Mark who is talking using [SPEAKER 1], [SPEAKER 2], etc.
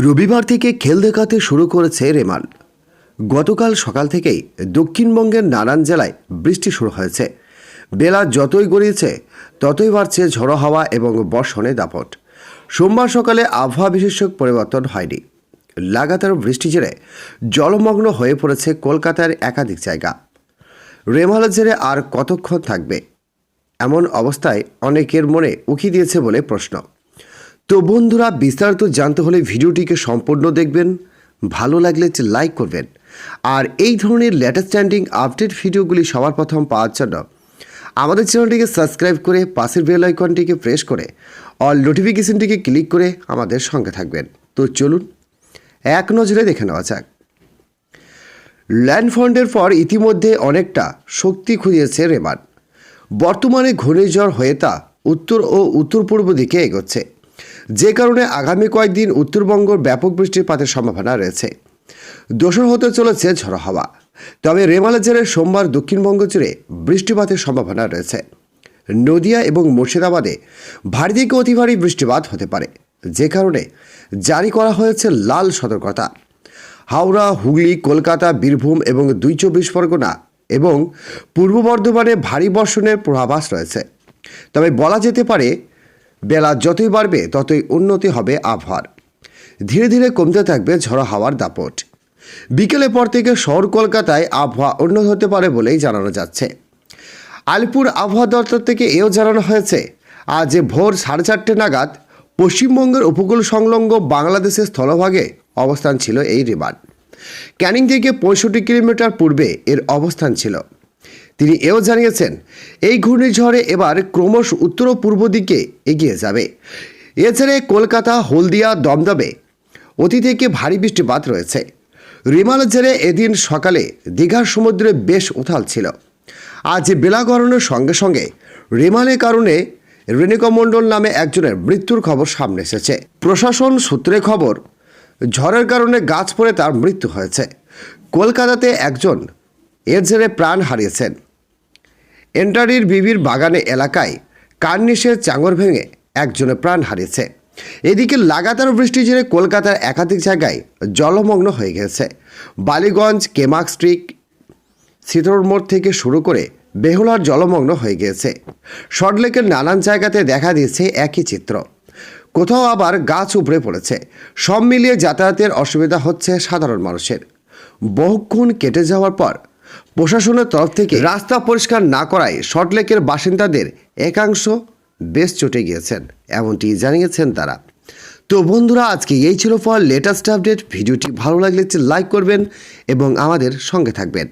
[SPEAKER 1] রবিবার থেকে খেল দেখাতে শুরু করেছে রেমাল। গতকাল সকাল থেকেই দক্ষিণবঙ্গের নানান জেলায় বৃষ্টি শুরু হয়েছে। বেলা যতই গড়িয়েছে ততই বাড়ছে ঝড়ো হাওয়া এবং বর্ষণের দাপট। সোমবার সকালে আবহাওয়া বিশেষজ্ঞ পরিবর্তন হয়নি। লাগাতার বৃষ্টি জেরে জলমগ্ন হয়ে পড়েছে কলকাতার একাধিক জায়গা। রেমালের জেরে আর কতক্ষণ থাকবে, এমন অবস্থায় অনেকের মনে উকি দিয়েছে বলে প্রশ্ন। তো বন্ধুরা, বিস্তারিত জানতে হলে ভিডিওটিকে সম্পূর্ণ দেখবেন, ভালো লাগলে লাইক করবেন। আর এই ধরনের লেটেস্ট ট্রেন্ডিং আপডেট ভিডিওগুলি সবার প্রথম পাওয়ার জন্য আমাদের চ্যানেলটিকে সাবস্ক্রাইব করে পাশের বেল আইকনটিকে প্রেস করে অল নোটিফিকেশনটিকে ক্লিক করে আমাদের সঙ্গে থাকবেন। তো চলুন এক নজরে দেখে নেওয়া যাক। ল্যান্ডফন্ডের পর ইতিমধ্যে অনেকটা শক্তি খুঁজেছে রেমাল। বর্তমানে ঘূর্ণিঝড় হয়ে তা উত্তর ও উত্তর পূর্ব দিকে এগোচ্ছে, যে কারণে আগামী কয়েকদিন উত্তরবঙ্গের ব্যাপক বৃষ্টিপাতের সম্ভাবনা রয়েছে। দোসর হতে চলেছে ঝড়ো হাওয়া। তবে রেমালের জেরে সোমবার দক্ষিণবঙ্গ জুড়ে বৃষ্টিপাতের সম্ভাবনা রয়েছে। নদিয়া এবং মুর্শিদাবাদে ভারী থেকে অতি ভারী বৃষ্টিপাত হতে পারে, যে কারণে জারি করা হয়েছে লাল সতর্কতা। হাওড়া, হুগলি, কলকাতা, বীরভূম এবং ২৪ পরগনা এবং পূর্ব বর্ধমানে ভারী বর্ষণের পূর্বাভাস রয়েছে। তবে বলা যেতে পারে, বেলা যতই বাড়বে ততই উন্নতি হবে আবহাওয়ার। ধীরে ধীরে কমতে থাকবে ঝড়ো হাওয়ার দাপট। বিকেলের পর থেকে শহর কলকাতায় আবহাওয়া উন্নত হতে পারে বলেই জানানো যাচ্ছে। আলিপুর আবহাওয়া দপ্তর থেকে এও জানানো হয়েছে, আজ ভোর 4:30 নাগাদ পশ্চিমবঙ্গের উপকূল সংলগ্ন বাংলাদেশের স্থলভাগে অবস্থান ছিল এই রেমাল। ক্যানিং থেকে 65 কিলোমিটার পূর্বে এর অবস্থান ছিল। তিনি এও জানিয়েছেন, এই ঘূর্ণিঝড়ে এবার ক্রমশ উত্তর ও পূর্ব দিকে এগিয়ে যাবে। এছাড়া কলকাতা, হলদিয়া, দমদমে অতি থেকে ভারী বৃষ্টিপাত রয়েছে। রেমালের জেরে এদিন সকালে দীঘার সমুদ্রে বেশ উথাল ছিল। আজ বেলা গড়ানোর সঙ্গে সঙ্গে রেমালের কারণে রেণুকা মণ্ডল নামে একজনের মৃত্যুর খবর সামনে এসেছে। প্রশাসন সূত্রে খবর, ঝড়ের কারণে গাছ পড়ে তার মৃত্যু হয়েছে। কলকাতাতে একজন এর জেরে প্রাণ হারিয়েছেন। এন্টারির বিবির বাগানে এলাকায় কার্নিশের চাঙর ভেঙে একজনের প্রাণ হারিয়েছে। এদিকে লাগাতার বৃষ্টির জেরে কলকাতার একাধিক জায়গায় জলমগ্ন হয়ে গেছে। বালিগঞ্জ, কেমাক স্ট্রিট, সিতর মোড় থেকে শুরু করে বেহুলার জলমগ্ন হয়ে গিয়েছে। সল্টলেকের নানান জায়গাতে দেখা দিয়েছে একই চিত্র। কোথাও আবার গাছ উপড়ে পড়েছে। সব মিলিয়ে যাতায়াতের অসুবিধা হচ্ছে সাধারণ মানুষের। বহুক্ষণ কেটে যাওয়ার পর প্রশাসনের তরফ থেকে রাস্তা পরিষ্কার না করায় সল্টলেকের বাসিন্দাদের একাংশ বেশ চটে গিয়েছেন, এমনটি জানিয়েছেন তারা। তো বন্ধুরা, আজকে এই ছিল ফর লেটেস্ট আপডেট। ভিডিওটি ভালো লাগলে লাইক করবেন এবং আমাদের সঙ্গে থাকবেন।